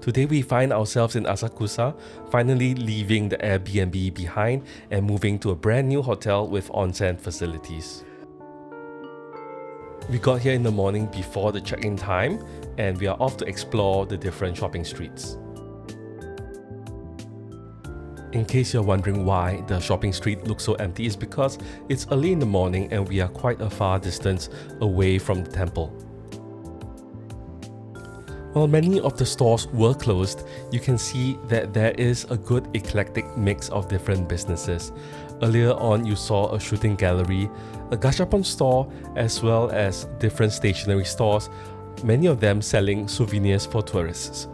Today we find ourselves in Asakusa, finally leaving the Airbnb behind and moving to a brand new hotel with onsen facilities. We got here in the morning before the check-in time and we are off to explore the different shopping streets. In case you're wondering why the shopping street looks so empty, it's because it's early in the morning and we are quite a far distance away from the temple. While many of the stores were closed, you can see that there is a good eclectic mix of different businesses. Earlier on, you saw a shooting gallery, a gashapon store, as well as different stationery stores, many of them selling souvenirs for tourists.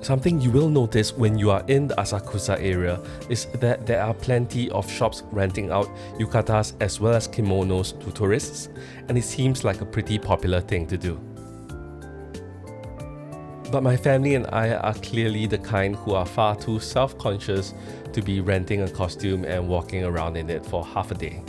Something you will notice when you are in the Asakusa area is that there are plenty of shops renting out yukatas as well as kimonos to tourists, and it seems like a pretty popular thing to do. But my family and I are clearly the kind who are far too self-conscious to be renting a costume and walking around in it for half a day.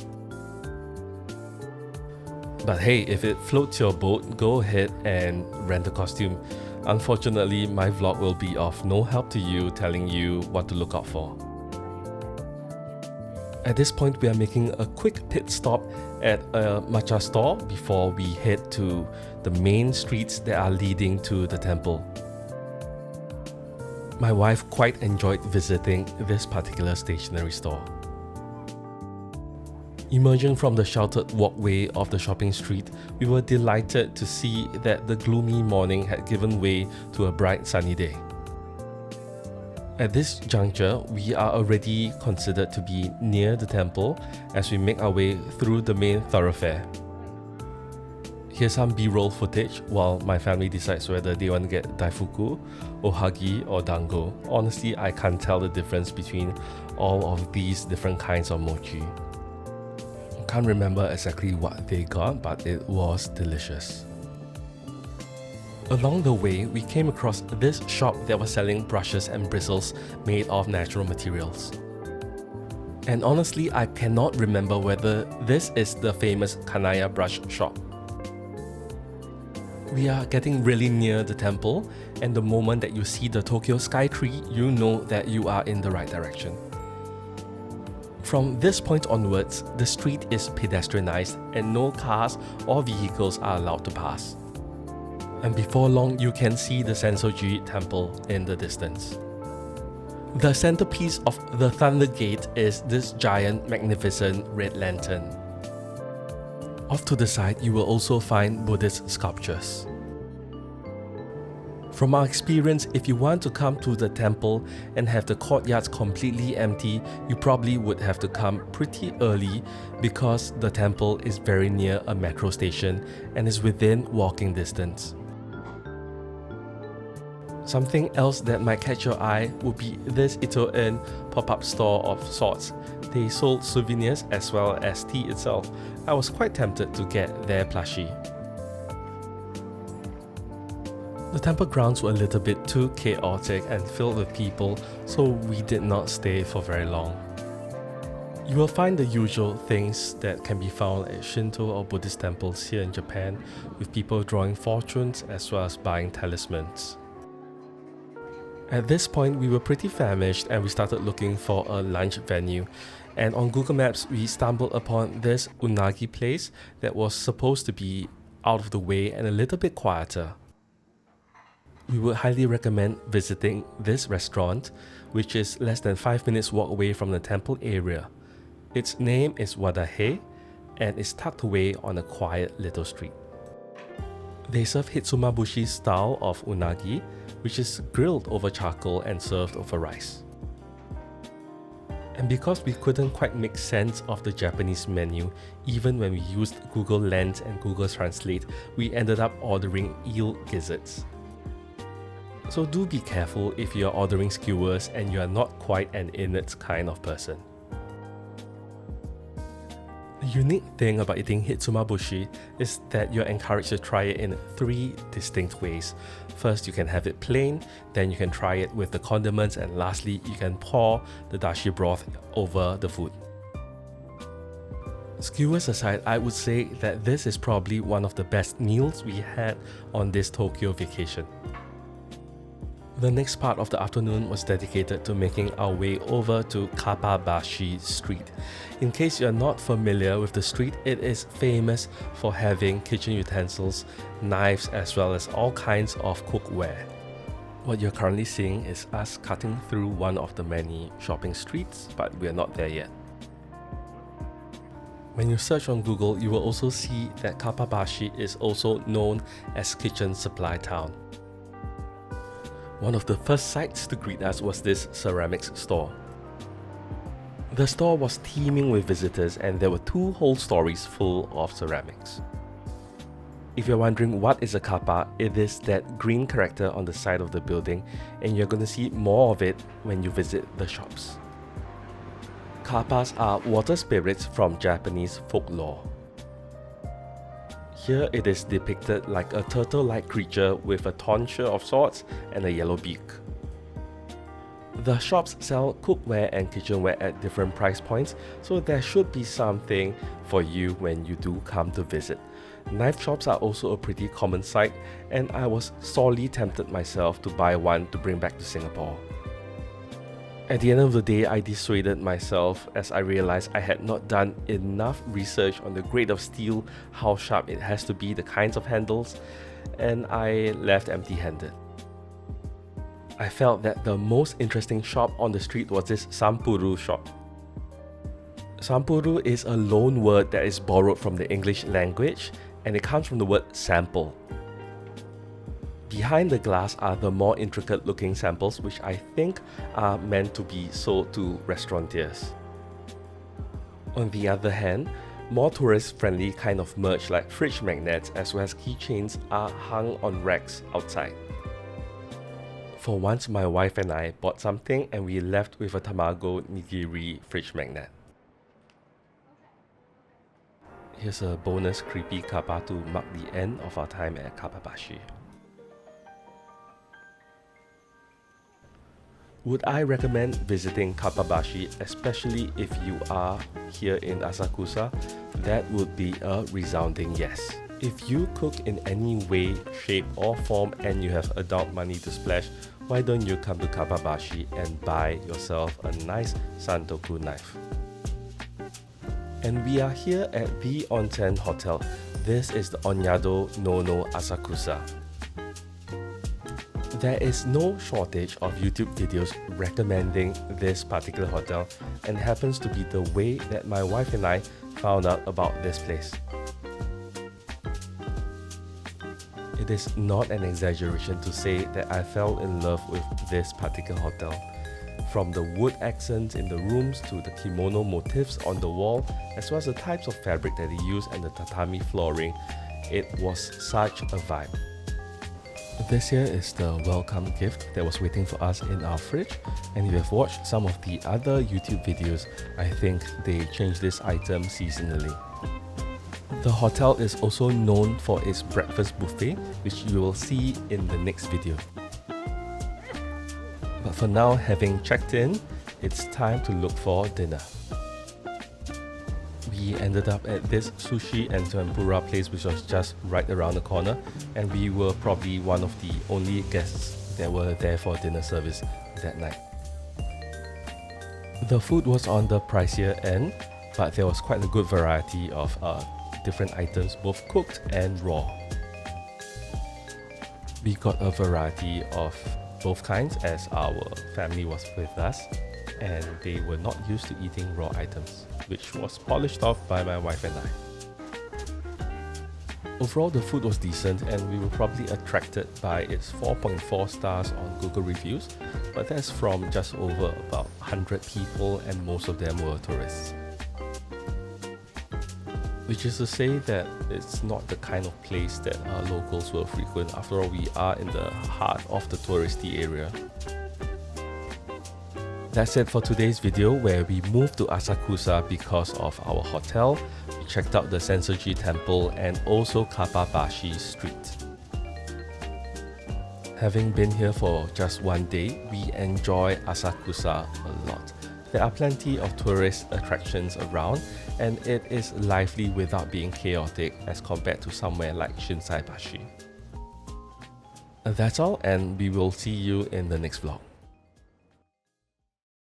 But hey, if it floats your boat, go ahead and rent a costume. Unfortunately, my vlog will be of no help to you telling you what to look out for. At this point, we are making a quick pit stop at a matcha store before we head to the main streets that are leading to the temple. My wife quite enjoyed visiting this particular stationery store. Emerging from the sheltered walkway of the shopping street, we were delighted to see that the gloomy morning had given way to a bright sunny day. At this juncture, we are already considered to be near the temple as we make our way through the main thoroughfare. Here's some B-roll footage while my family decides whether they want to get daifuku, ohagi or dango. Honestly, I can't tell the difference between all of these different kinds of mochi. Can't remember exactly what they got, but it was delicious. Along the way, we came across this shop that was selling brushes and bristles made of natural materials. And honestly, I cannot remember whether this is the famous Kanaya brush shop. We are getting really near the temple, and the moment that you see the Tokyo Sky Tree, you know that you are in the right direction. From this point onwards, the street is pedestrianized and no cars or vehicles are allowed to pass. And before long, you can see the Senso-ji temple in the distance. The centerpiece of the Thunder Gate is this giant, magnificent red lantern. Off to the side, you will also find Buddhist sculptures. From our experience, if you want to come to the temple and have the courtyards completely empty, you probably would have to come pretty early because the temple is very near a metro station and is within walking distance. Something else that might catch your eye would be this Ito-en pop-up store of sorts. They sold souvenirs as well as tea itself. I was quite tempted to get their plushie. The temple grounds were a little bit too chaotic and filled with people, so we did not stay for very long. You will find the usual things that can be found at Shinto or Buddhist temples here in Japan, with people drawing fortunes as well as buying talismans. At this point, we were pretty famished and we started looking for a lunch venue. And on Google Maps, we stumbled upon this unagi place that was supposed to be out of the way and a little bit quieter. We would highly recommend visiting this restaurant, which is less than 5 minutes walk away from the temple area. Its name is Wadahe and is tucked away on a quiet little street. They serve hitsumabushi style of unagi, which is grilled over charcoal and served over rice. And because we couldn't quite make sense of the Japanese menu, even when we used Google Lens and Google Translate, we ended up ordering eel gizzards. So do be careful if you are ordering skewers and you are not quite an innards kind of person. The unique thing about eating hitsumabushi is that you're encouraged to try it in 3 distinct ways. First, you can have it plain, then you can try it with the condiments, and lastly, you can pour the dashi broth over the food. Skewers aside, I would say that this is probably one of the best meals we had on this Tokyo vacation. The next part of the afternoon was dedicated to making our way over to Kappabashi Street. In case you're not familiar with the street, it is famous for having kitchen utensils, knives, as well as all kinds of cookware. What you're currently seeing is us cutting through one of the many shopping streets, but we're not there yet. When you search on Google, you will also see that Kappabashi is also known as Kitchen Supply Town. One of the first sights to greet us was this ceramics store. The store was teeming with visitors and there were 2 whole stories full of ceramics. If you're wondering what is a kappa, it is that green character on the side of the building, and you're going to see more of it when you visit the shops. Kappas are water spirits from Japanese folklore. Here it is depicted like a turtle-like creature with a tonsure of sorts and a yellow beak. The shops sell cookware and kitchenware at different price points, so there should be something for you when you do come to visit. Knife shops are also a pretty common sight, and I was sorely tempted myself to buy one to bring back to Singapore. At the end of the day, I dissuaded myself as I realized I had not done enough research on the grade of steel, how sharp it has to be, the kinds of handles, and I left empty-handed. I felt that the most interesting shop on the street was this Sampuru shop. Sampuru is a loan word that is borrowed from the English language, and it comes from the word sample. Behind the glass are the more intricate looking samples, which I think are meant to be sold to restaurateurs. On the other hand, more tourist-friendly kind of merch like fridge magnets as well as keychains are hung on racks outside. For once, my wife and I bought something and we left with a tamago nigiri fridge magnet. Here's a bonus creepy kappa to mark the end of our time at Kappabashi. Would I recommend visiting Kappabashi, especially if you are here in Asakusa? That would be a resounding yes. If you cook in any way, shape or form and you have adult money to splash, why don't you come to Kappabashi and buy yourself a nice santoku knife? And we are here at the Onsen Hotel. This is the Onyado Nono Asakusa. There is no shortage of YouTube videos recommending this particular hotel, and happens to be the way that my wife and I found out about this place. It is not an exaggeration to say that I fell in love with this particular hotel. From the wood accents in the rooms to the kimono motifs on the wall, as well as the types of fabric that they use and the tatami flooring, it was such a vibe. This here is the welcome gift that was waiting for us in our fridge, and if you have watched some of the other YouTube videos, I think they changed this item seasonally. The hotel is also known for its breakfast buffet, which you will see in the next video. But for now, having checked in, it's time to look for dinner. We ended up at this sushi and tempura place, which was just right around the corner, and we were probably one of the only guests that were there for dinner service that night. The food was on the pricier end, but there was quite a good variety of different items, both cooked and raw. We got a variety of both kinds as our family was with us, and they were not used to eating raw items, which was polished off by my wife and I. Overall, the food was decent and we were probably attracted by its 4.4 stars on Google reviews, but that's from just over about 100 people and most of them were tourists. Which is to say that it's not the kind of place that locals will frequent. After all, we are in the heart of the touristy area. That's it for today's video, where we moved to Asakusa because of our hotel. We checked out the Senso-ji temple and also Kappabashi Street. Having been here for just one day, we enjoy Asakusa a lot. There are plenty of tourist attractions around, and it is lively without being chaotic as compared to somewhere like Shinsaibashi. That's all, and we will see you in the next vlog.